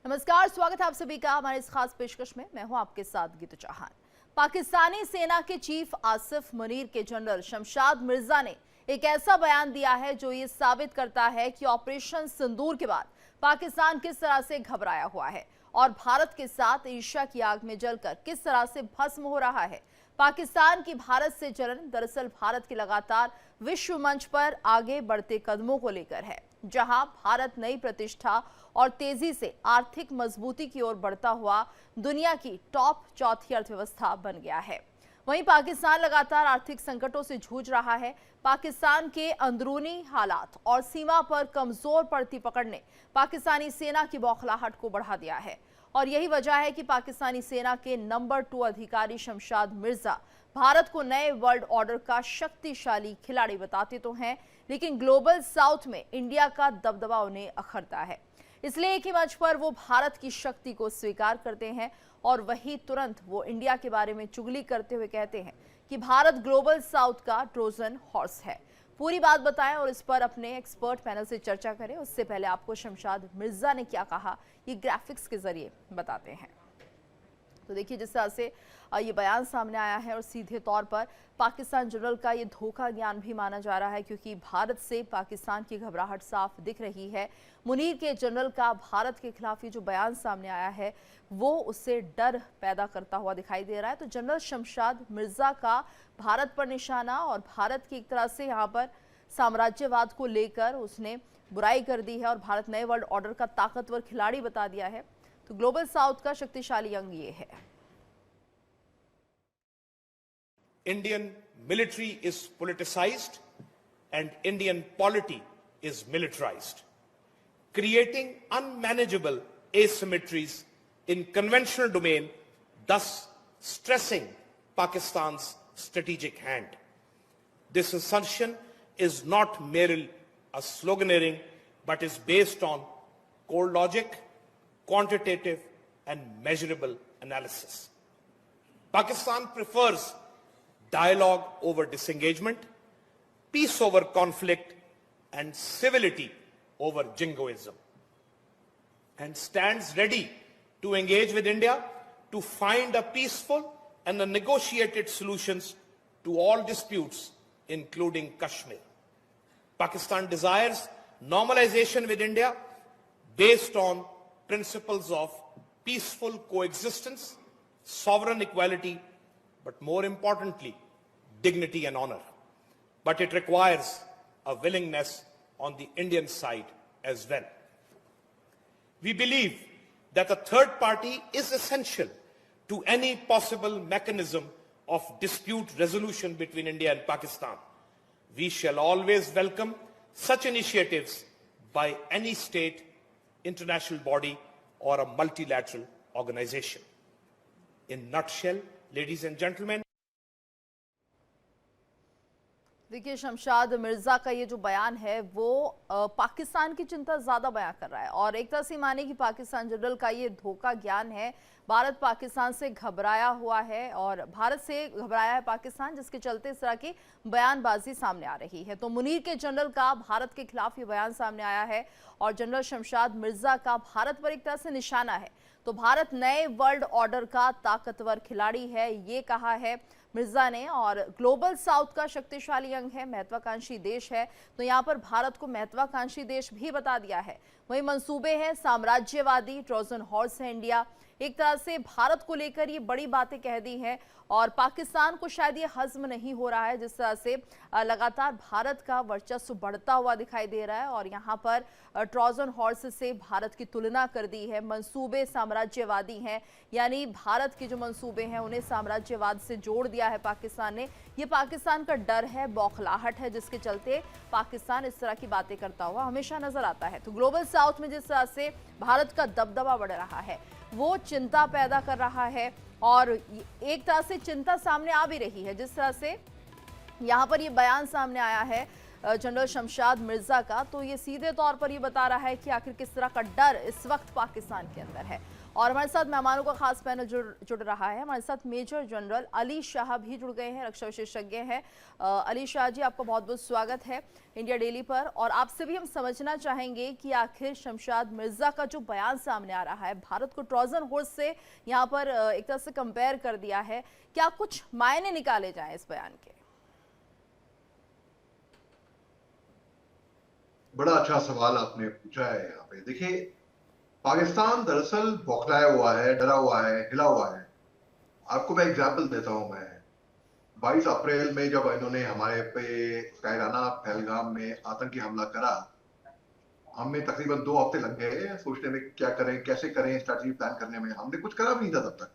नमस्कार, स्वागत है आप सभी का हमारे इस खास पेशकश में। मैं हूं आपके साथ गीतू चौहान। पाकिस्तानी सेना के चीफ आसिफ मुनीर के जनरल शमशाद मिर्जा ने एक ऐसा बयान दिया है जो ये साबित करता है कि ऑपरेशन सिंदूर के बाद पाकिस्तान किस तरह से घबराया हुआ है और भारत के साथ ईर्ष्या की आग में जलकर किस तरह से भस्म हो रहा है। पाकिस्तान की भारत से जलन दरअसल भारत के लगातार विश्व मंच पर आगे बढ़ते कदमों को लेकर है, जहां भारत नई प्रतिष्ठा और तेजी से आर्थिक मजबूती की ओर बढ़ता हुआ दुनिया की टॉप चौथी अर्थव्यवस्था बन गया है। वहीं पाकिस्तान लगातार आर्थिक संकटों से जूझ रहा है। पाकिस्तान के अंदरूनी हालात और सीमा पर कमजोर पड़ती पकड़ ने पाकिस्तानी सेना की बौखलाहट को बढ़ा दिया है और यही वजह है कि पाकिस्तानी सेना के नंबर 2 अधिकारी शमशाद मिर्जा भारत को नए वर्ल्ड ऑर्डर का शक्तिशाली खिलाड़ी बताते तो हैं, लेकिन ग्लोबल साउथ में इंडिया का दबदबा उन्हें अखरता है। इसलिए एक ही मंच पर वो भारत की शक्ति को स्वीकार करते हैं और वही तुरंत वो इंडिया के बारे में चुगली करते हुए कहते हैं कि भारत ग्लोबल साउथ का ट्रोजन हॉर्स है। पूरी बात बताएं और इस पर अपने एक्सपर्ट पैनल से चर्चा करें। उससे पहले आपको शमशाद मिर्जा ने क्या कहा ये ग्राफिक्स के जरिए बताते हैं। तो देखिए, जिस तरह से ये बयान सामने आया है और सीधे तौर पर पाकिस्तान जनरल का ये धोखा ज्ञान भी माना जा रहा है, क्योंकि भारत से पाकिस्तान की घबराहट साफ दिख रही है। मुनीर के जनरल का भारत के खिलाफ ये जो बयान सामने आया है वो उससे डर पैदा करता हुआ दिखाई दे रहा है। तो जनरल शमशाद मिर्जा का भारत पर निशाना और भारत की एक तरह से यहाँ पर साम्राज्यवाद को लेकर उसने बुराई कर दी है और भारत नए वर्ल्ड ऑर्डर का ताकतवर खिलाड़ी बता दिया है। तो ग्लोबल साउथ का शक्तिशाली अंग ये है। Indian military is politicized and Indian polity is militarized, creating unmanageable asymmetries in conventional domain, thus stressing Pakistan's strategic hand. This assumption is not merely a sloganeering, but is based on cold logic, quantitative and measurable analysis. Pakistan prefers dialogue over disengagement, peace over conflict, and civility over jingoism, and stands ready to engage with India to find a peaceful and a negotiated solutions to all disputes, including Kashmir. Pakistan desires normalization with India based on principles of peaceful coexistence, sovereign equality, but more importantly, dignity and honor. But it requires a willingness on the Indian side as well. We believe that a third party is essential to any possible mechanism of dispute resolution between India and Pakistan. We shall always welcome such initiatives by any state, international body, or a multilateral organization. In nutshell, ladies and gentlemen, देखिए, शमशाद मिर्जा का ये जो बयान है वो पाकिस्तान की चिंता ज्यादा बयां कर रहा है और एक तरह से माने कि पाकिस्तान जनरल का ये धोखा ज्ञान है। भारत पाकिस्तान से घबराया हुआ है और भारत से घबराया है पाकिस्तान, जिसके चलते इस तरह की बयानबाजी सामने आ रही है। तो मुनीर के जनरल का भारत के खिलाफ ये बयान सामने आया है और जनरल शमशाद मिर्जा का भारत पर एक तरह से निशाना है। तो भारत नए वर्ल्ड ऑर्डर का ताकतवर खिलाड़ी है, ये कहा है मिर्जा ने, और ग्लोबल साउथ का शक्तिशाली अंग है, महत्वाकांक्षी देश है। तो यहाँ पर भारत को महत्वाकांक्षी देश भी बता दिया है। वही मंसूबे हैं साम्राज्यवादी, ट्रोजन हॉर्स है इंडिया। एक तरह से भारत को लेकर ये बड़ी बातें कह दी हैं और पाकिस्तान को शायद ये हजम नहीं हो रहा है, जिस तरह से लगातार भारत का वर्चस्व बढ़ता हुआ दिखाई दे रहा है और यहाँ पर ट्रोजन हॉर्स से भारत की तुलना कर दी है। मंसूबे साम्राज्यवादी हैं, यानी भारत के जो मंसूबे हैं उन्हें साम्राज्यवाद से जोड़ दिया है पाकिस्तान ने। ये पाकिस्तान का डर है, बौखलाहट है, जिसके चलते पाकिस्तान इस तरह की बातें करता हुआ हमेशा नजर आता है। तो ग्लोबल साउथ में जिस तरह से भारत का दबदबा बढ़ रहा है वो चिंता पैदा कर रहा है और एक तरह से चिंता सामने आ भी रही है। जिस तरह से यहाँ पर ये बयान सामने आया है जनरल शमशाद मिर्जा का, तो ये सीधे तौर पर ये बता रहा है कि आखिर किस तरह का डर इस वक्त पाकिस्तान के अंदर है। और हमारे साथ मेहमानों का खास पैनल जुड़ रहा है। हमारे साथ मेजर जनरल अली शाह भी जुड़ गए हैं, रक्षा विशेषज्ञ हैं। अली शाह जी, आपका बहुत बहुत स्वागत है इंडिया डेली पर। और आपसे भी हम समझना चाहेंगे कि आखिर शमशाद मिर्जा का जो बयान सामने आ रहा है, भारत को ट्रोजन हॉर्स से यहाँ पर एक तरह से कंपेयर कर दिया है, क्या कुछ मायने निकाले जाएं इस बयान के? बड़ा अच्छा सवाल आपने पूछा है। यहाँ पे देखिए, पाकिस्तान दरअसल बौखलाया हुआ है, डरा हुआ है, हिला हुआ है। आपको मैं एग्जांपल देता हूँ। मैं 22 अप्रैल में जब इन्होंने हमारे पे कायराना पहलगाम में आतंकी हमला करा, हमें तकरीबन 2 हफ्ते लग गए सोचने में क्या करें, कैसे करें, स्ट्रैटेजी प्लान करने में। हमने कुछ करा भी नहीं था तब तक,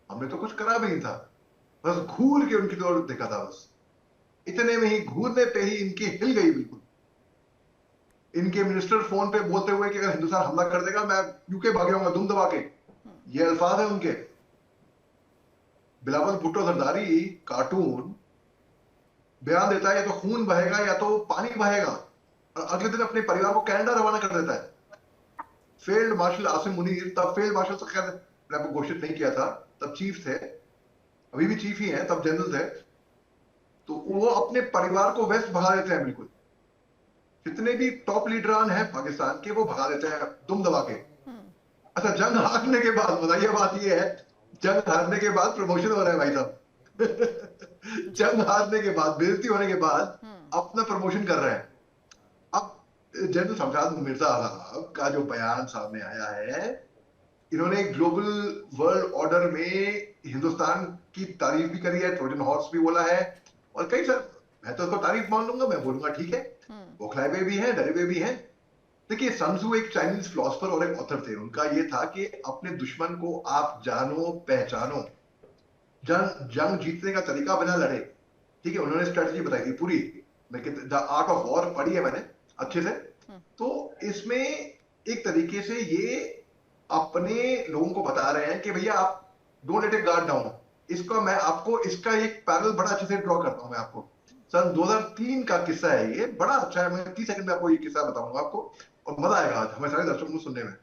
हमने तो कुछ करा भी नहीं था, बस घूर के उनकी तरफ देखा था। बस इतने में ही, घूरने पे ही इनकी हिल गई बिल्कुल। इनके मिनिस्टर फोन पे बोलते हुए कि अगर हिंदुस्तान हमला कर देगा मैं यूके भाग जाऊंगा दुम दबा के, ये अल्फाज है उनके। बिलावल भुट्टो जरदारी कार्टून बयान देता है, या तो खून बहेगा या तो पानी बहेगा, और अगले दिन अपने परिवार को कनाडा रवाना कर देता है। फील्ड मार्शल आसिम मुनीर, तब फील्ड मार्शल तो खैर मैंने आपको घोषित नहीं किया था, तब चीफ थे, अभी भी चीफ ही हैं, तब जनरल थे, तो वो अपने परिवार को वेस्ट भगा देते हैं बिल्कुल। जितने भी टॉप लीडरान हैं पाकिस्तान के, वो भगा देते हैं दुम दबा के। अच्छा, जंग हारने के बाद बताइए, बात ये है, जंग हारने के बाद प्रमोशन हो रहा है भाई साहब। जंग हारने के बाद, बेइज्जती होने के बाद अपना प्रमोशन कर रहे हैं। अब जनरल शमशाद मिर्जा साहब का जो बयान सामने आया है, इन्होंने ग्लोबल वर्ल्ड ऑर्डर में हिंदुस्तान की तारीफ भी करी है, ट्रोजन हॉर्स भी बोला है, और कई सर मैं तो उसको तारीफ मान लूंगा, मैं बोलूंगा ठीक है, बौखलाए हुए भी हैं, डरे हुए भी हैं। देखिए, सन त्जू एक चाइनीज फिलोसफर और एक ऑथर थे। उनका ये था कि अपने दुश्मन को आप जानो, पहचानो, जंग जीतने का तरीका बना लड़े। ठीक है, उन्होंने स्ट्रेटजी बताई थी पूरी। द आर्ट ऑफ वॉर पढ़ी है मैंने अच्छे से। तो इसमें एक तरीके से ये अपने लोगों को बता रहे हैं कि भैया आप don't let it guard down. इसका मैं आपको, इसका एक पैरल बड़ा अच्छे से ड्रॉ करता हूं मैं आपको। सन 2003 का किस्सा है, ये बड़ा अच्छा है। मैं 30 सेकंड में आपको ये किस्सा बताऊंगा आपको, और मजा आएगा आज हमें सारे दर्शकों को सुनने में।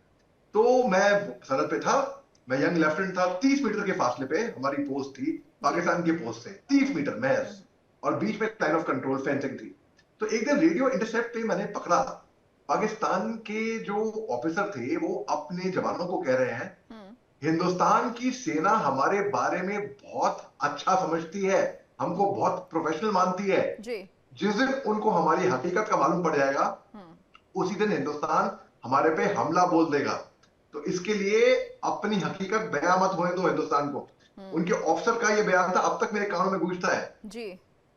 तो मैं सरहद पे था, मैं यंग लेफ्टिनेंट था, 30 मीटर के फासले पे हमारी पोस्ट थी पाकिस्तान के पोस्ट से, 30 मीटर महज, और बीच में लाइन ऑफ कंट्रोल फेंसिंग थी। तो एक दिन रेडियो इंटरसेप्ट पे मैंने पकड़ा, पाकिस्तान के जो ऑफिसर थे वो अपने जवानों को कह रहे हैं, हिंदुस्तान की सेना हमारे बारे में बहुत अच्छा समझती है, हमको बहुत प्रोफेशनल मानती है जी। जिस दिन उनको हमारी हकीकत का मालूम पड़ जाएगा, उसी दिन हिंदुस्तान हमारे पे हमला बोल देगा। तो इसके लिए अपनी हकीकत बयां मत होने दो हिंदुस्तान को। उनके ऑफिसर का ये बयान था, अब तक मेरे कानों में गूंजता है जी।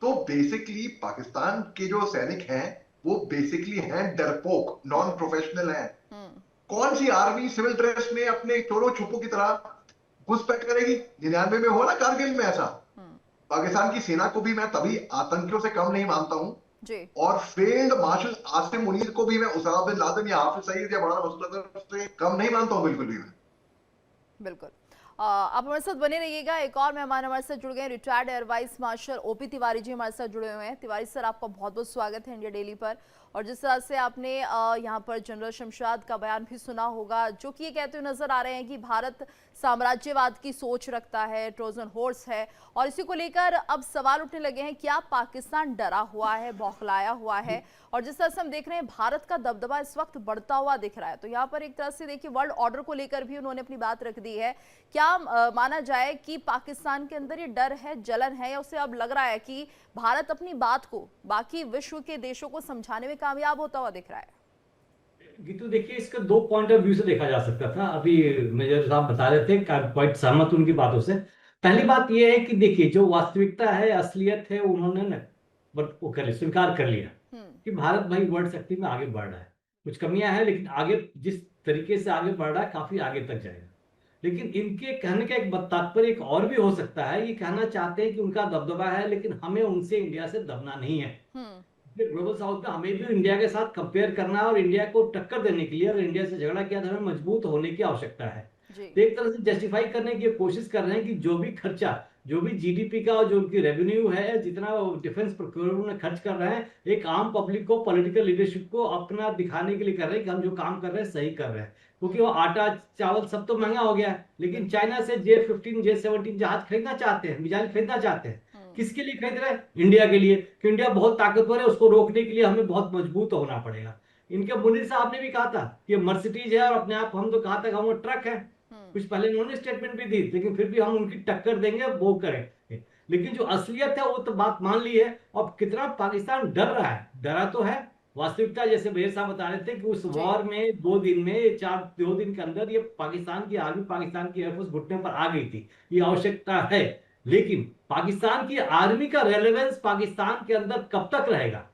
तो बेसिकली पाकिस्तान के जो सैनिक हैं वो बेसिकली हैं डरपोक, नॉन प्रोफेशनल हैं। कौन सी आर्मी सिविल ड्रेस में अपने चोरों छुपों की तरह घुसपैठ करेगी? 99 में हो ना कारगिल में ऐसा। पाकिस्तान की सेना को भी मैं तभी आतंकियों से कम नहीं मानता हूं जी। और फील्ड मार्शल आसिम मुनीर को भी मैं उसामा बिन लादेन या हाफिज सईद या मौलाना मसूद अजहर से कम नहीं मानता हूं, बिल्कुल भी मैं। बिल्कुल। आप हमारे साथ बने रहिएगा। एक और मेहमान हमारे साथ जुड़ गए, retired air vice marshal OP Tiwari ji हमारे साथ जुड़े हुए हैं। तिवारी सर, आपका बहुत बहुत स्वागत है इंडिया डेली पर। और जिस तरह से आपने यहाँ पर जनरल शमशाद का बयान भी सुना होगा, जो कि ये कहते हुए नजर आ रहे हैं कि भारत साम्राज्यवाद की सोच रखता है, ट्रोजन हॉर्स है, और इसी को लेकर अब सवाल उठने लगे हैं, क्या पाकिस्तान डरा हुआ है, बौखलाया हुआ है? और जिस तरह से हम देख रहे हैं भारत का दबदबा इस वक्त बढ़ता हुआ दिख रहा है, तो यहाँ पर एक तरह से देखिए वर्ल्ड ऑर्डर को लेकर भी उन्होंने अपनी बात रख दी है। क्या माना जाए कि पाकिस्तान के अंदर ये डर है, जलन है, या उसे अब लग रहा है कि भारत अपनी बात को बाकी विश्व के देशों को समझाने में कामयाब होता हुआ दिख रहा है? गीतू, देखिए, इसका 2 पॉइंट ऑफ व्यू से देखा जा सकता था। अभी मेजर साहब बता रहे थे, क्वाइट सहमत उनकी बातों से। पहली बात यह है कि देखिए, जो वास्तविकता है, असलियत है, उन्होंने न वो कर स्वीकार कर लिया कि भारत भाई वर्ल्ड शक्ति में आगे बढ़ रहा है। कुछ कमियां हैं, लेकिन आगे जिस तरीके से आगे बढ़ रहा है काफी आगे तक जाएगा। लेकिन इनके कहने का एक तात्पर्य एक और भी हो सकता है, ये कहना चाहते हैं कि उनका दबदबा है, लेकिन हमें उनसे, इंडिया से दबना नहीं है। ग्लोबल साउथ में हमें भी इंडिया के साथ कंपेयर करना है, और इंडिया को टक्कर देने के लिए अगर इंडिया से झगड़ा किया तो हमें मजबूत होने की आवश्यकता है। जी। तो एक तरह से जस्टिफाई करने की कोशिश कर रहे हैं कि जो भी खर्चा, जो भी जीडीपी का और जो उनकी रेवेन्यू है, जितना डिफेंस प्रोक्योरमेंट में खर्च कर रहे हैं, एक आम पब्लिक को, पॉलिटिकल लीडरशिप को अपना दिखाने के लिए कर रहे हैं कि हम जो काम कर रहे हैं सही कर रहे हैं। क्योंकि वो आटा चावल सब तो महंगा हो गया है, लेकिन चाइना से J-15 J-17 जहाज खरीदना चाहते हैं, मिसाइल खरीदना चाहते हैं। किसके लिए खरीद रहे हैं? इंडिया के लिए, कि इंडिया बहुत ताकतवर है, उसको रोकने के लिए हमें बहुत मजबूत होना पड़ेगा। इनके मुनीर साहब ने भी कहा था कि मर्सिडीज है और अपने आप हम तो कहा था कि हम वो ट्रक है, कुछ पहले उन्होंने स्टेटमेंट भी दी, लेकिन फिर भी हम उनकी टक्कर देंगे, वो करेंगे। लेकिन जो असलियत है वो तो बात मान ली है। अब कितना पाकिस्तान डर रहा है, डरा तो है। वास्तविकता जैसे भैया साहब बता रहे थे कि उस जी। वॉर में 2 दिन में 2 दिन के अंदर ये पाकिस्तान की आर्मी, पाकिस्तान की एयरफोर्स घुटने पर आ गई थी, ये आवश्यकता है। लेकिन पाकिस्तान की आर्मी का रेलेवेंस पाकिस्तान के अंदर कब तक रहेगा?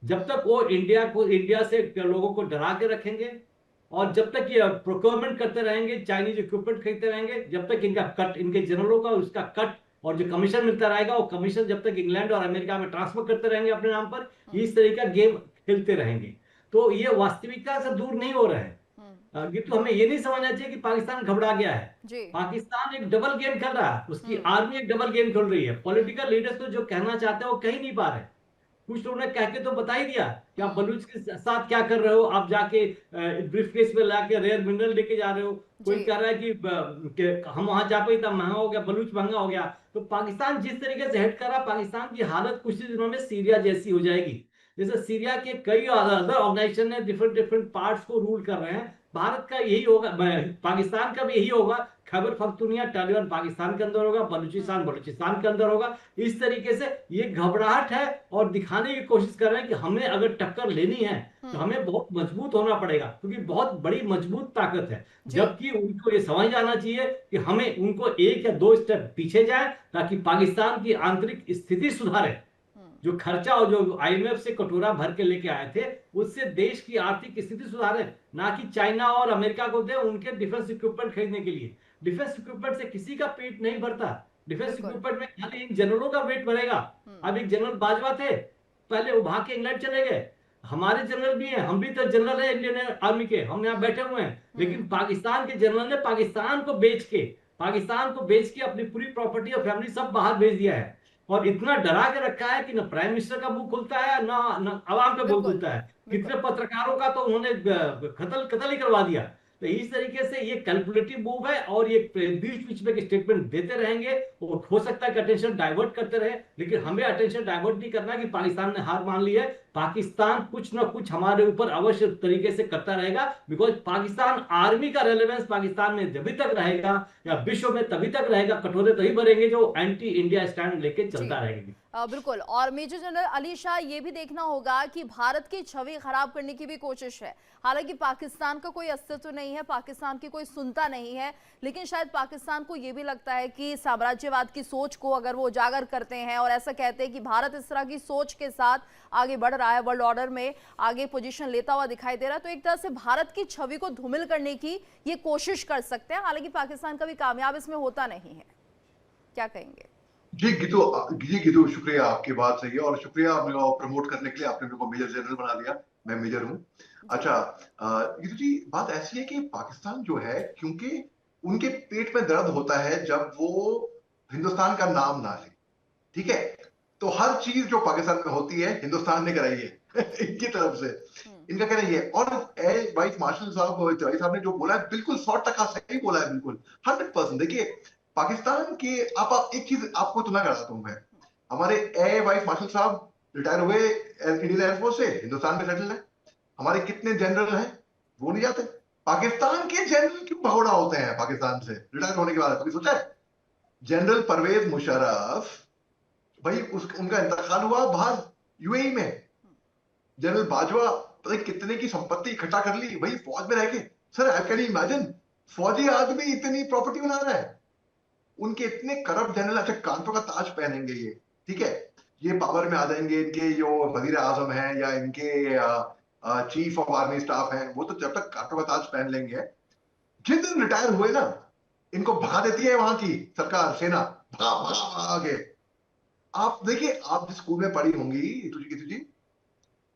जब तक वो इंडिया से लोगों को डरा के रखेंगे, और जब तक ये प्रोक्योरमेंट करते रहेंगे, चाइनीज इक्विपमेंट खरीदते रहेंगे, जब तक इनका कट, इनके जनरलों का उसका कट और जो कमीशन मिलता रहेगा, वो कमीशन जब तक इंग्लैंड और अमेरिका में ट्रांसफर करते रहेंगे अपने नाम पर, इस तरह का गेम खेलते रहेंगे। तो ये वास्तविकता से दूर नहीं हो रहे हैं। ये तो हमें ये नहीं समझना चाहिए कि पाकिस्तान घबरा गया है। जी। पाकिस्तान एक डबल गेम खेल रहा है, उसकी आर्मी एक डबल गेम खेल रही है। पॉलिटिकल लीडर्स तो जो कहना चाहते हैं वो कह नहीं पा रहे। कुछ लोगों ने कह के तो बता ही दिया कि आप बलूच के साथ क्या कर रहे हो, आप जाके ब्रीफकेस में लाके रेयर मिनरल लेके जा रहे हो। कोई जी। कह रहा है कि हम वहां जा पाए, इतना महंगा हो गया, बलूच महंगा हो गया। तो पाकिस्तान जिस तरीके से हेड कर रहा, पाकिस्तान की हालत कुछ ही दिनों में सीरिया जैसी हो जाएगी। जैसे सीरिया के कई अदर ऑर्गेनाइजेशन ने डिफरेंट डिफरेंट पार्ट्स को रूल कर रहे हैं, भारत का यही होगा, पाकिस्तान का भी यही होगा। खैबर पख्तूनिया तालिबान पाकिस्तान के अंदर होगा, बलूचिस्तान बलूचिस्तान के अंदर होगा। इस तरीके से ये घबराहट है और दिखाने की कोशिश कर रहे हैं कि हमें अगर टक्कर लेनी है तो हमें बहुत मजबूत होना पड़ेगा, क्योंकि बहुत बड़ी मजबूत ताकत है। जी। जबकि उनको ये समझ जाना चाहिए कि हमें उनको 1 या 2 स्टेप पीछे जाए, ताकि पाकिस्तान की आंतरिक स्थिति सुधारे। जो खर्चा और जो आईएमएफ से कटोरा भर के लेके आए थे, उससे देश की आर्थिक स्थिति सुधारे, ना कि चाइना और अमेरिका को दे उनके डिफेंस इक्विपमेंट खरीदने के लिए। डिफेंस इक्विपमेंट से किसी का पेट नहीं भरता। डिफेंस बिल्कुल। इक्विपमेंट में खाली इन जनरलों का पेट भरेगा। अब एक जनरल बाजवा थे, पहले वो भाग के इंग्लैंड चले गए। हमारे जनरल भी हैं, हम भी तो जनरल है इंडियन आर्मी के, हम यहाँ बैठे हुए हैं। लेकिन पाकिस्तान के जनरल ने पाकिस्तान को बेच के अपनी पूरी प्रॉपर्टी और फैमिली सब बाहर भेज दिया है, और इतना डरा के रखा है कि ना प्राइम मिनिस्टर का मुंह खुलता है, ना आवाम का मुंह बिल्कुल। खुलता है। बिल्कुल। कितने पत्रकारों का तो उन्होंने कत्ल ही करवा दिया। तो इस तरीके से ये कैलकुलेटिव मूव है, और ये बीच बीच में स्टेटमेंट देते रहेंगे, और हो सकता है कि अटेंशन डाइवर्ट करते रहे, लेकिन हमें अटेंशन डाइवर्ट नहीं करना कि पाकिस्तान ने हार मान ली है। पाकिस्तान कुछ ना कुछ हमारे ऊपर अवश्य तरीके से करता रहेगा, बिकॉज पाकिस्तान आर्मी का रेलेवेंस पाकिस्तान में जब तक रहेगा, या विश्व में तभी तक रहेगा, कटोरे तभी भरेंगे जो एंटी इंडिया स्टैंड लेके चलता रहेगा। बिल्कुल। और मेजर जनरल अली शाह ये भी देखना होगा कि भारत की छवि खराब करने की भी कोशिश है। हालांकि पाकिस्तान का कोई अस्तित्व नहीं है, पाकिस्तान की कोई सुनता नहीं है, लेकिन शायद पाकिस्तान को ये भी लगता है कि साम्राज्यवाद की सोच को अगर वो उजागर करते हैं और ऐसा कहते हैं कि भारत इस तरह की सोच के साथ आगे बढ़ रहा है, वर्ल्ड ऑर्डर में आगे पोजीशन लेता हुआ दिखाई दे रहा है, तो एक तरह से भारत की छवि को धूमिल करने की ये कोशिश कर सकते हैं। हालांकि पाकिस्तान कभी कामयाब इसमें होता नहीं है। क्या कहेंगे? जी गीतू, शुक्रिया, आपकी बात सही है, और शुक्रिया मेरे को प्रमोट करने के लिए, आपने मेरे को मेजर जनरल बना दिया, मैं मेजर हूँ। अच्छा, गीतू जी, बात ऐसी है कि पाकिस्तान जो है, क्योंकि उनके पेट में दर्द होता है जब वो हिंदुस्तान का नाम ना ले, ठीक है? तो हर चीज जो पाकिस्तान में होती है हिंदुस्तान ने कराई है इनकी तरफ से, इनका कहना ये है। और वाइस मार्शल साहब ने जो बोला है बिल्कुल 100% सही बोला है, बिल्कुल 100%। देखिए, पाकिस्तान के आप एक चीज आपको तो ना कराता हूं मैं, हमारे एयर वाइस मार्शल साहब रिटायर हुए इंडियन एयरफोर्स से, हिंदुस्तान में सेटल है। हमारे कितने जनरल हैं वो नहीं जाते। पाकिस्तान के जनरल क्यों भगोड़ा होते हैं पाकिस्तान से रिटायर होने के बाद? कभी सोचा है? जनरल परवेज मुशर्रफ, भाई उनका इंतकाल हुआ बाहर यूएई में। जनरल बाजवा पता नहीं कितने की संपत्ति इकट्ठा कर ली भाई फौज में रह के। सर, आई कैन इमेजिन, फौजी आदमी इतनी प्रॉपर्टी बना रहा है। उनके इतने करप्ट जनरल, अच्छा कांटों का ताज पहनेंगे ये, ठीक है, ये पावर में आ जाएंगे, इनके जो वजीर आजम है या इनके चीफ ऑफ आर्मी स्टाफ है, वो तो जब तक कांटों का ताज पहन लेंगे, जिस दिन रिटायर हुए ना, इनको भगा देती है वहां की सरकार, सेना, भगा भगा आगे। आप देखिए, आप जिस स्कूल में पढ़ी होंगी तुझी,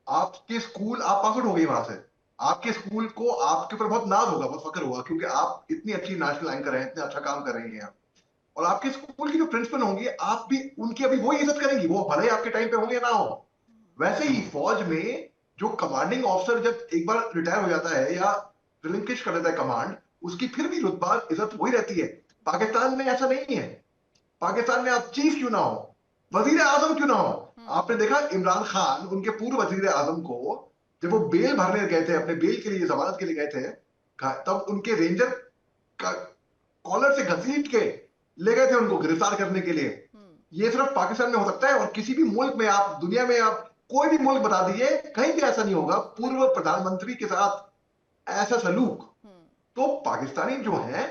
आपके स्कूल, आप पास आउट हो गई वहां से, आपके स्कूल को आपके ऊपर बहुत नाज होगा, बहुत फक्र होगा, क्योंकि आप इतनी अच्छी नेशनल एंकर हैं, इतना अच्छा काम कर रही हैं। और आपके स्कूल की जो प्रिंसिपल होंगी, आप भी उनकी अभी वही इज्जत करेंगी, वो भले ही आपके टाइम पे होंगे या ना हो। वैसे ही फौज में जो कमांडिंग ऑफिसर जब एक बार रिटायर हो जाता है या रिलिंक्विश कर देता है कमांड, उसकी फिर भी रुतबा इज्जत वही रहती है। पाकिस्तान में ऐसा नहीं है। पाकिस्तान में आप चीफ क्यों ना हो, वजीर आजम क्यों ना हो। आपने देखा इमरान खान उनके पूर्व वजीर आजम को जब वो बेल भरने गए थे, अपने बेल के लिए, जमानत के लिए गए थे, तब उनके रेंजर का कॉलर से घसीट के ले गए थे उनको गिरफ्तार करने के लिए। ये सिर्फ पाकिस्तान में हो सकता है, और किसी भी मुल्क में, आप दुनिया में आप कोई भी मुल्क बता दीजिए, कहीं भी ऐसा नहीं होगा पूर्व प्रधानमंत्री के साथ ऐसा सलूक। तो पाकिस्तानी जो है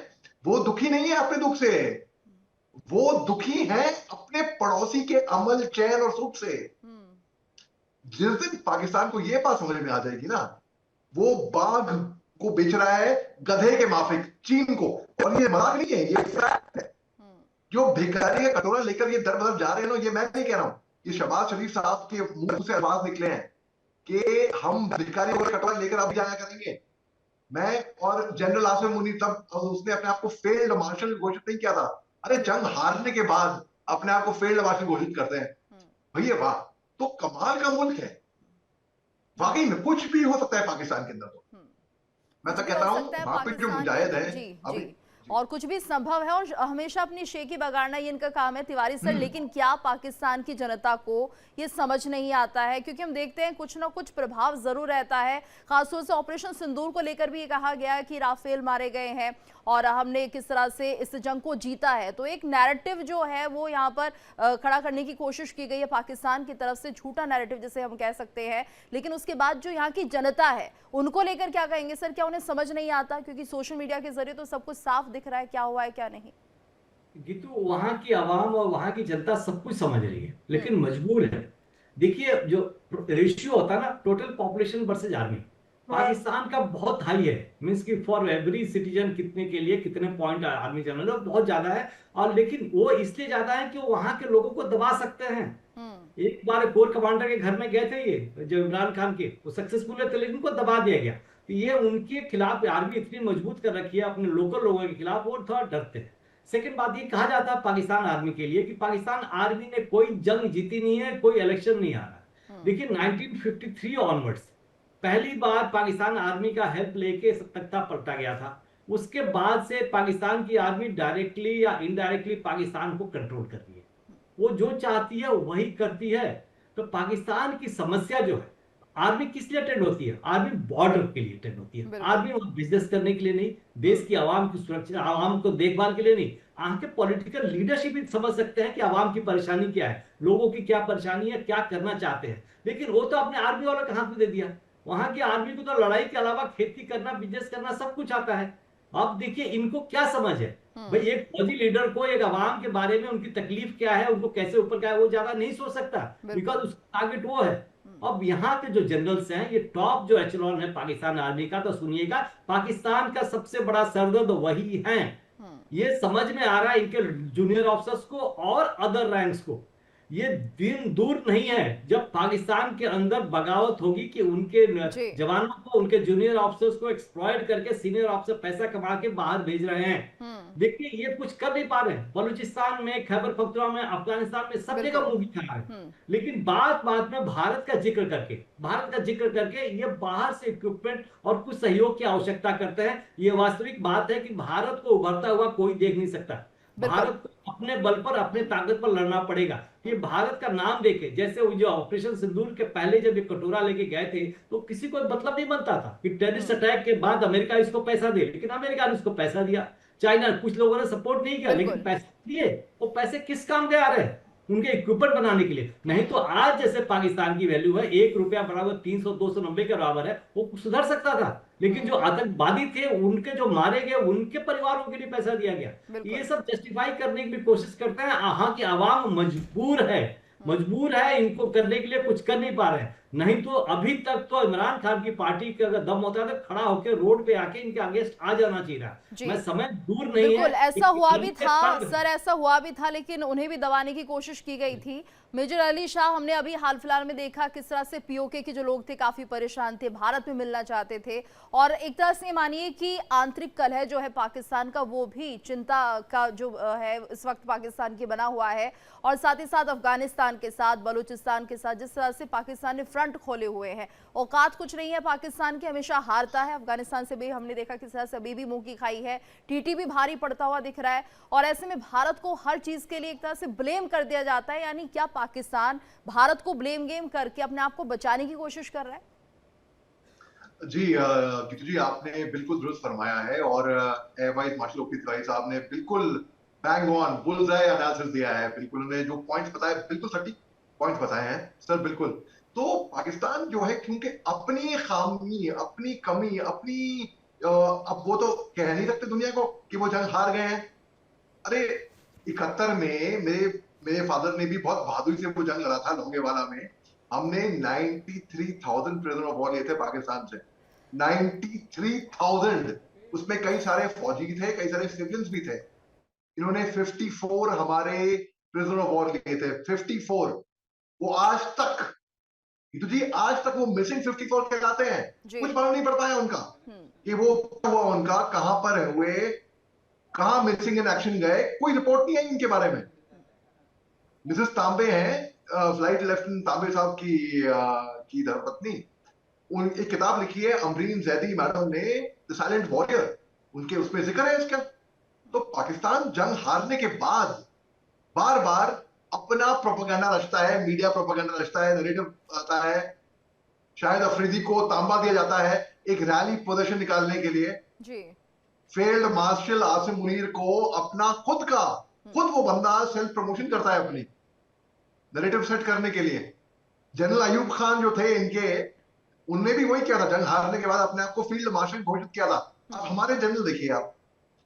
वो दुखी नहीं है अपने दुख से, वो दुखी है अपने पड़ोसी के अमल, चैन और सुख से। जिस दिन पाकिस्तान को ये बात समझ में आ जाएगी ना, वो बाघ को बेच रहा है गधे के माफिक चीन को। और ये मजाक नहीं है, ये फैक्ट है। जो भिखारी का कटोरा लेकर ये दर बदर जा रहे हैं ना, ये मैं नहीं कह रहा हूं, ये शहबाज शरीफ साहब के मुंह से आवाज निकले हैं कि हम भिखारी का कटोरा लेकर अब जाया करेंगे। मैं और जनरल आसिम मुनीर, तब उसने अपने आप को फील्ड मार्शल घोषित नहीं किया था। अरे जंग हारने के बाद अपने आप को फील्ड मार्शल घोषित करते हैं भैया, वाह। तो कमाल का मुल्क है वाकई में, कुछ भी हो सकता है पाकिस्तान के अंदर। तो मैं तो कहता हूँ वहां पे जो मुजाहिद है जी, और कुछ भी संभव है, और हमेशा अपनी शेखी बगाड़ना ये इनका काम है तिवारी सर। लेकिन क्या पाकिस्तान की जनता को ये समझ नहीं आता है? क्योंकि हम देखते हैं कुछ ना कुछ प्रभाव जरूर रहता है। खासतौर से ऑपरेशन सिंदूर को लेकर भी ये कहा गया है कि राफेल मारे गए हैं और हमने किस तरह से इस जंग को जीता है। तो एक नैरेटिव जो है वो यहाँ पर खड़ा करने की कोशिश की गई है पाकिस्तान की तरफ से, झूठा नैरेटिव जिसे हम कह सकते हैं। लेकिन उसके बाद जो यहाँ की जनता है उनको लेकर क्या कहेंगे सर? क्या उन्हें समझ नहीं आता? क्योंकि सोशल मीडिया के जरिए तो सब कुछ साफ दिख रहा है क्या हुआ है क्या नहीं। गीतू, वहां की आवाम और वहां की जनता सब कुछ समझ रही है, लेकिन मजबूर है। देखिए, जो रेशियो होता है ना, total population versus army, Pakistan का बहुत हाई है। मींस कि फॉर एवरी सिटीजन कितने के लिए कितने पॉइंट आर्मी जनरल, बहुत ज्यादा है। और लेकिन वो इसलिए ज्यादा है कि वो वहां के लोगों को दबा सकते हैं। एक बार कोर कमांडर के घर में गए थे ये जो इमरान खान के, वो सक्सेसफुल थे, लेकिन उनको दबा दिया गया। तो ये उनके खिलाफ आर्मी इतनी मजबूत कर रखी है अपने लोकल लोगों के खिलाफ, वो थोड़ा डरते हैं। सेकंड बात, ये कहा जाता है पाकिस्तान आर्मी के लिए कि पाकिस्तान आर्मी ने कोई जंग जीती नहीं है, कोई इलेक्शन नहीं हारा। देखिए 1953 ऑनवर्ड्स पहली बार पाकिस्तान आर्मी का हेल्प लेके तख्ता पलटा गया था। उसके बाद से पाकिस्तान की आर्मी डायरेक्टली या इनडायरेक्टली पाकिस्तान को कंट्रोल कर रही है। वो जो चाहती है वही करती है। तो पाकिस्तान की समस्या जो है, आर्मी किस लिए अटेंड होती है? आर्मी बॉर्डर के लिए अटेंड होती है। आर्मी बिजनेस करने के लिए नहीं, देश की आवाम की सुरक्षा, आवाम को देखभाल के लिए नहीं। आगे पॉलिटिकल लीडरशिप भी समझ सकते हैं कि आवाम की परेशानी क्या है, लोगों की क्या परेशानी है, क्या करना चाहते हैं। लेकिन वो तो अपने आर्मी वालों के हाथ में दे दिया। वहां की आर्मी को तो लड़ाई के अलावा खेती करना, बिजनेस करना सब कुछ आता है। अब देखिए इनको क्या समझ है भाई, एक फौजी लीडर को एक आवाम के बारे में उनकी तकलीफ क्या है, उनको कैसे ऊपर क्या है, वो ज्यादा नहीं सोच सकता, बिकॉज उसका टारगेट वो है। अब यहाँ के जो जनरल्स हैं, ये टॉप जो एचेलॉन है पाकिस्तान आर्मी का, तो सुनिएगा, पाकिस्तान का सबसे बड़ा सरदर्द वही है। ये समझ में आ रहा है इनके जूनियर ऑफिसर्स को और अदर रैंक्स को। ये दिन दूर नहीं है जब पाकिस्तान के अंदर बगावत होगी कि उनके जवानों को, उनके जूनियर ऑफिसर्स को एक्सप्लॉइट करके सीनियर ऑफिसर पैसा कमा के बाहर भेज रहे हैं। देखिए ये कुछ कर नहीं पा रहे हैं। बलूचिस्तान में, खैबर पख्तूनख्वा में, अफगानिस्तान में सब जगह मुंह दिखा रहे हैं। लेकिन बात में भारत का जिक्र करके ये बाहर से इक्विपमेंट और कुछ सहयोग की आवश्यकता करते हैं। ये वास्तविक बात है कि भारत को उभरता हुआ कोई देख नहीं सकता। भारत को अपने बल पर, अपने ताकत पर लड़ना पड़ेगा। ये भारत का नाम देके, जैसे वो जो ऑपरेशन सिंदूर के पहले जब ये कटोरा लेके गए थे, तो किसी को मतलब नहीं बनता था कि टेररिस्ट अटैक के बाद अमेरिका इसको पैसा दे, लेकिन अमेरिका ने इसको पैसा दिया। चाइना, कुछ लोगों ने सपोर्ट नहीं किया, लेकिन पैसे दिए। वो पैसे किस काम के आ रहे हैं? उनके इक्विपमेंट बनाने के लिए। नहीं तो आज जैसे पाकिस्तान की वैल्यू है, 1 रुपया बराबर 300-290 के बराबर है, वो सुधर सकता था। लेकिन जो आतंकवादी थे, उनके जो मारे गए, उनके परिवारों के लिए पैसा दिया गया। ये सब जस्टिफाई करने की भी कोशिश करते हैं। यहाँ की आवाम मजबूर है, इनको करने के लिए कुछ कर नहीं पा रहे हैं। नहीं तो अभी तक तो इमरान खान की पार्टी का अगर दम होता है तो खड़ा होकर रोड पे आके इनके अगेंस्ट आ जाना चाहिए था। जी मैं समय दूर नहीं है बिल्कुल ऐसा एक हुआ भी लंबे था तंग सर, ऐसा हुआ भी था, लेकिन उन्हें भी दबाने की कोशिश की गई थी। मेजर अली शाह, हमने अभी हाल फिलहाल में देखा किस तरह से पीओके के जो लोग थे काफी परेशान थे, भारत में मिलना चाहते थे, और एक तरह से मानिए कि आंतरिक कलह जो है पाकिस्तान का वो भी चिंता का जो है इस वक्त पाकिस्तान की बना हुआ है। और साथ ही साथ अफगानिस्तान के साथ, बलूचिस्तान के साथ जिस तरह से पाकिस्तान ने फ्रंट खोले हुए हैं, औकात कुछ नहीं है पाकिस्तान की, हमेशा हारता है। अफगानिस्तान से भी हमने देखा किस तरह से अभी भी मुंह की खाई है, टीटी भी भारी पड़ता हुआ दिख रहा है, और ऐसे में भारत को हर चीज के लिए एक तरह से ब्लेम कर दिया जाता है। यानी क्या पाकिस्तान भारत को ब्लेम गेम करके अपने आप को बचाने की कोशिश कर रहा है? जी गीतू जी, आपने बिल्कुल दुरुस्त फरमाया है, और air vice marshal OP Tiwari साहब ने बिल्कुल बैंग ऑन बुलजाई एनालिसिस दिया है। बिल्कुल उन्होंने जो पॉइंट्स बताए बिल्कुल सटीक पॉइंट्स बताए हैं सर। बिल्कुल, तो पाकिस्तान जो है, क्योंकि अपनी खामी, अपनी कमी, अपनी अब वो तो कह नहीं सकते दुनिया को कि वो जंग हार गए हैं। अरे 71 में मेरे मेरे फादर ने भी बहुत बहादुरी से वो जंग लड़ा था लोंगेवाला में। हमने 93,000 प्रिजनर ऑफ वॉर लिए थे पाकिस्तान से, 93,000। उसमें कई सारे फौजी थे, कई सारे सिविलियंस भी थे। इन्होंने 54 हमारे प्रिजनर ऑफ वॉर लिए थे, 54। वो आज तक, तो जी आज तक वो मिसिंग 54 कहलाते हैं। जी कुछ मालूम नहीं पड़ता है उनका हम्म कि वो हुआ, उनका कहां पर हुए, कहां मिसिंग इन एक्शन गए, कोई रिपोर्ट नहीं आई इनके बारे में। मिसेस तांबे हैं, फ्लाइट लेफ्टिनेंट तांबे साहब की धर्मपत्नी, उन एक किताब लिखी है अमरीन जैदी मैडम ने, द साइलेंट वॉरियर, उनके उसमें जिक्र है इसका। तो पाकिस्तान जंग हारने के बाद बार बार अपना प्रोपेगेंडा रचता है, मीडिया प्रोपेगेंडा रचता है, नैरेटिव आता है। शाहिद अफरीदी को तांबा दिया जाता है एक रैली प्रदर्शन निकालने के लिए। जी फील्ड मार्शल आसिम मुनीर को अपना खुद वो बंदा सेल्फ प्रमोशन करता है अपनी नैरेटिव सेट करने के लिए। जनरल अयूब खान जो थे इनके, उनने भी वही किया था, जंग हारने के बाद अपने आप को फील्ड मार्शल घोषित किया था। अब हमारे जनरल देखिए आप,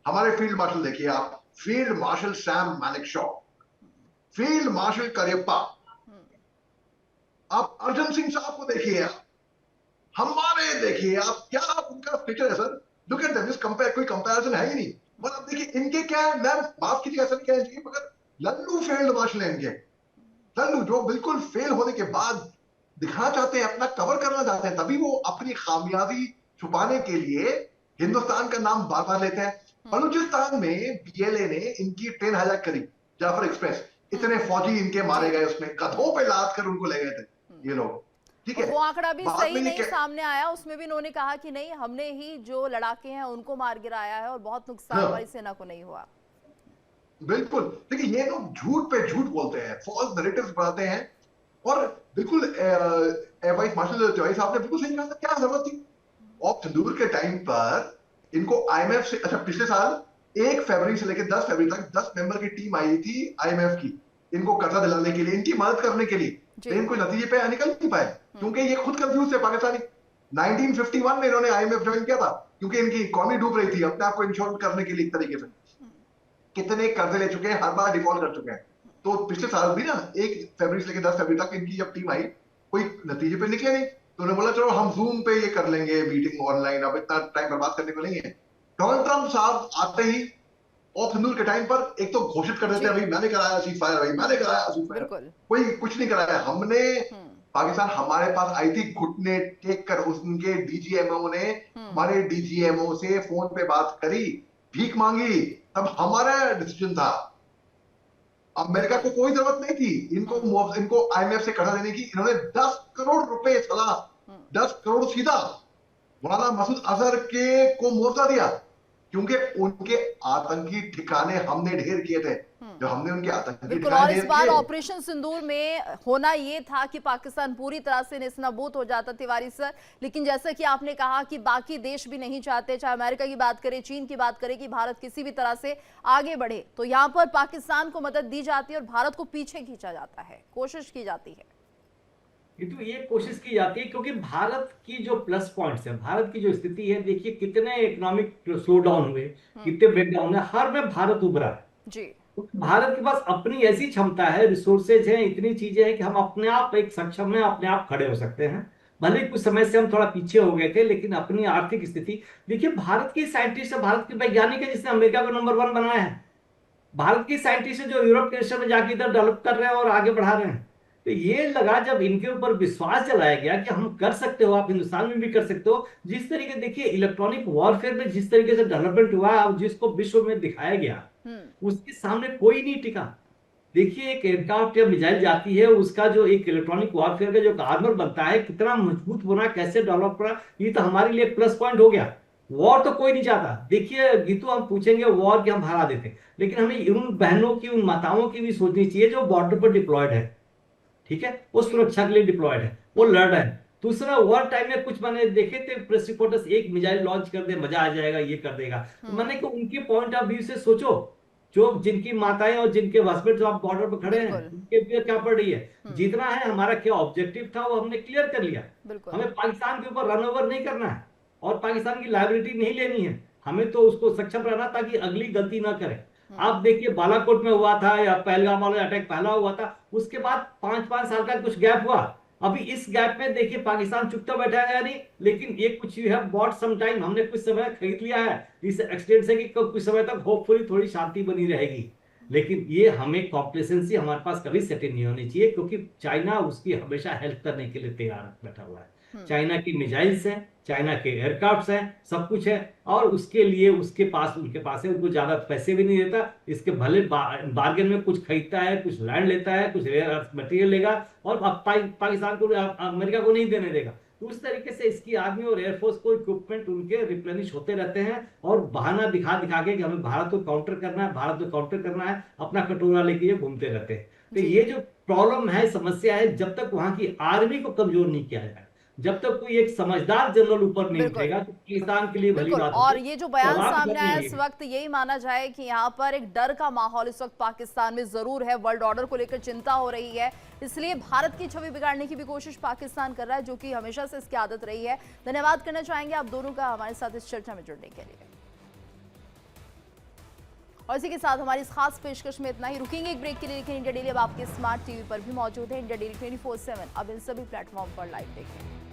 हमारे फील्ड मार्शल देखिए आप, field marshal Sam Manekshaw, field marshal Cariappa, आप अर्जन सिंह साहब को देखिए, आप हमारे देखिए आप, क्या आप उनका पिक्चर है sir. Look at this, compare, कोई कंपैरिजन है ही नहीं। पर अब देखिए इनके क्या है, मैम माफ कीजिए ऐसा नहीं कहना चाहिए, मगर लल्लू फील्ड मार्शल है इनके। लल्लू जो बिल्कुल फेल होने के बाद दिखाना चाहते हैं, अपना कवर करना चाहते हैं, तभी वो अपनी खामियाजी छुपाने के लिए हिंदुस्तान का नाम बार बार लेते हैं। बलूचिस्तान में बीएलए ने इनकी ट्रेन हाईजैक करी, जाफर एक्सप्रेस, इतने फौजी इनके मारे गए, उसमें गधों पे लाद कर उनको ले गए थे ये लोग, ठीक और है। वो आंकड़ा भी बाद सही में ये नहीं सामने आया, उसमें भी उन्होंने कहा कि नहीं, हमने ही जो लड़ाके हैं उनको मार गिराया है और बहुत नुकसान हमारी सेना को नहीं हुआ। बिल्कुल, देखिए ये लोग झूठ पे झूठ बोलते हैं, फॉल्स नैरेटिव्स बनाते हैं। और बिल्कुल एयर वाइस मार्शल तिवारी साहब ने बिल्कुल सही कहा था, क्या जरूरत थी। और तंदूर के टाइम पर इनको आईएमएफ से, अच्छा पिछले साल 1 फरवरी से लेकर 10 फरवरी तक 10 मेंबर की टीम आई थी आईएमएफ की, इनको कर्जा दिलाने के लिए, इनकी मदद करने के लिए, लेकिन कोई नतीजे पे निकल नहीं पाए, क्योंकि ये खुद कंफ्यूज थे पाकिस्तानी। 1951 में इन्होंने आईएमएफ ज्वाइन किया था, क्योंकि इनकी इकोनॉमी डूब रही थी, अपने आप को इंश्योर करने के लिए एक तरीके से। कितने कर्जे ले चुके हैं, हर बार डिफॉल्ट कर चुके हैं। तो पिछले साल भी ना 1 फरवरी से लेकर 10 फरवरी तक इनकी जब टीम आई, कोई नतीजे पे निकले नहीं, तो उन्होंने बोला चलो हम जूम पे ये कर लेंगे मीटिंग ऑनलाइन, अब इतना टाइम बर्बाद करने को नहीं है। डोनाल्ड ट्रंप साहब आते ही और तंदूर के टाइम पर एक तो घोषित कर देते हैं भाई मैंने कराया सीज फायर, भाई मैंने कराया सीज फायर, कोई कुछ नहीं कराया हमने। पाकिस्तान हमारे पास आई थी घुटने टेक कर, उनके डीजीएमओ ने हमारे डीजीएमओ से फोन पे बात करी, भीख मांगी, तब हमारा डिसीजन था। अमेरिका को कोई जरूरत नहीं थी इनको आईएमएफ से कर्जा देने की। इन्होंने 10 करोड़ रुपए सलाह, 10 करोड़ सीधा मौलाना मसूद अजहर के को मुआवजा दिया, क्योंकि उनके आतंकी ठिकाने हमने ढेर किए थे, जो हमने उनके आतंकी बिल्कुल। और इस बार ऑपरेशन सिंदूर में होना ये था कि पाकिस्तान पूरी तरह से नेस्तनाबूद हो जाता तिवारी सर, लेकिन जैसा कि आपने कहा कि बाकी देश भी नहीं चाहते, चाहे अमेरिका की बात करें, चीन की बात करें, कि भारत किसी भी तरह से आगे बढ़े, तो यहाँ पर पाकिस्तान को मदद दी जाती है और भारत को पीछे खींचा जाता है, कोशिश की जाती है। तो ये कोशिश की जाती है क्योंकि भारत की जो प्लस पॉइंट्स है, भारत की जो स्थिति है, देखिए कितने इकोनॉमिक स्लो डाउन हुए, कितने ब्रेकडाउन है, हर में भारत उभरा है। जी भारत के पास अपनी ऐसी क्षमता है, रिसोर्सेज हैं, इतनी चीजें हैं कि हम अपने आप एक सक्षम में अपने आप खड़े हो सकते हैं। भले ही कुछ समय से हम थोड़ा पीछे हो गए थे, लेकिन अपनी आर्थिक स्थिति देखिए, भारत के साइंटिस्ट है, भारत के वैज्ञानिक है जिसने अमेरिका को नंबर 1 बनाया है। भारत की साइंटिस्ट जो यूरोप के देशों में जाके इधर डेवलप कर रहे हैं और आगे बढ़ा रहे हैं। तो ये लगा जब इनके ऊपर विश्वास जलाया गया कि हम कर सकते हो, आप हिंदुस्तान में भी कर सकते हो। जिस तरीके देखिए इलेक्ट्रॉनिक वॉरफेयर में जिस तरीके से डेवलपमेंट हुआ और जिसको विश्व में दिखाया गया, उसके सामने कोई नहीं टिका। देखिए एक एयरक्राफ्ट या मिसाइल जाती है, उसका जो एक इलेक्ट्रॉनिक वॉरफेयर का जो आर्मर बनता है, कितना मजबूत बना, कैसे डेवलप करा, ये तो हमारे लिए प्लस पॉइंट हो गया। वॉर तो कोई नहीं चाहता। देखिए गीतू, हम पूछेंगे वॉर की हम हरा देते, लेकिन हमें उन बहनों की, उन माताओं की भी सोचनी चाहिए जो बॉर्डर पर डिप्लॉयड है, ठीक है, वो सुरक्षा के लिए डिप्लॉयड है, वो लड़ रहे हैं। दूसरा, वॉर टाइम में कुछ मैंने देखे थे प्रेस रिपोर्टर्स, एक मिसाइल लॉन्च कर दे मजा आ जाएगा, ये कर देगा। तो मैंने कि उनके पॉइंट ऑफ व्यू से सोचो, जो जिनकी माताएं और जिनके हस्बैंड जो आप बॉर्डर पर खड़े हैं, उनके लिए क्या पड़ रही है। जितना है हमारा क्या ऑब्जेक्टिव था वो हमने क्लियर कर लिया। हमें पाकिस्तान के ऊपर रन ओवर नहीं करना है और पाकिस्तान की लायबिलिटी नहीं लेनी है। हमें तो उसको सक्षम रहना ताकि अगली गलती ना करे। आप देखिए बालाकोट में हुआ था या पहलगाम वाला अटैक पहला हुआ था, उसके बाद 5-5 साल का कुछ गैप हुआ। अभी इस गैप में देखिए पाकिस्तान चुपता बैठा है नहीं, लेकिन ये कुछ you have bought some time, हमने कुछ समय खरीद लिया है इस एक्सटेंट से कि कुछ समय तक होपफुली थोड़ी शांति बनी रहेगी। लेकिन ये हमें कॉम्प्लेसेंसी हमारे पास कभी सेट नहीं होनी चाहिए, क्योंकि चाइना उसकी हमेशा हेल्प करने के लिए तैयार बैठा हुआ है। चाइना की मिसाइल्स हैं, चाइना के एयरक्राफ्ट हैं, सब कुछ है, और उसके लिए उनके पास है, उनको ज्यादा पैसे भी नहीं देता। इसके भले बार्गेन में कुछ खरीदता है, कुछ लैंड लेता है, कुछ रेयर अर्थ मटेरियल लेगा, और पाकिस्तान को, अमेरिका को नहीं देने देगा। तो उस तरीके से इसकी आर्मी और एयरफोर्स को इक्विपमेंट उनके रिप्लेनिश होते रहते हैं, और बहाना दिखा दिखा के कि हमें भारत को काउंटर करना है, भारत को काउंटर करना है, अपना कटोरा लेके ये घूमते रहते हैं। तो ये जो प्रॉब्लम है, समस्या है, जब तक वहां की आर्मी को कमजोर नहीं किया जाए, जब तक कोई एक समझदार जनरल ऊपर नहीं उठेगा, तो पाकिस्तान के लिए भली बात और होगी। ये जो बयान जवाब सामने आया नहीं इस है। वक्त, यही माना जाए कि यहाँ पर एक डर का माहौल इस वक्त पाकिस्तान में जरूर है, वर्ल्ड ऑर्डर को लेकर चिंता हो रही है, इसलिए भारत की छवि बिगाड़ने की भी कोशिश पाकिस्तान कर रहा है, जो कि हमेशा से इसकी आदत रही है। धन्यवाद करना चाहेंगे आप दोनों का हमारे साथ इस चर्चा में जुड़ने के लिए। और इसी के साथ हमारी इस खास पेशकश में इतना ही। रुकेंगे एक ब्रेक के लिए, लेकिन इंडिया डेली अब आपके स्मार्ट टीवी पर भी मौजूद है। इंडिया डेली 24/7 अब इन सभी प्लेटफॉर्म पर लाइव देखें।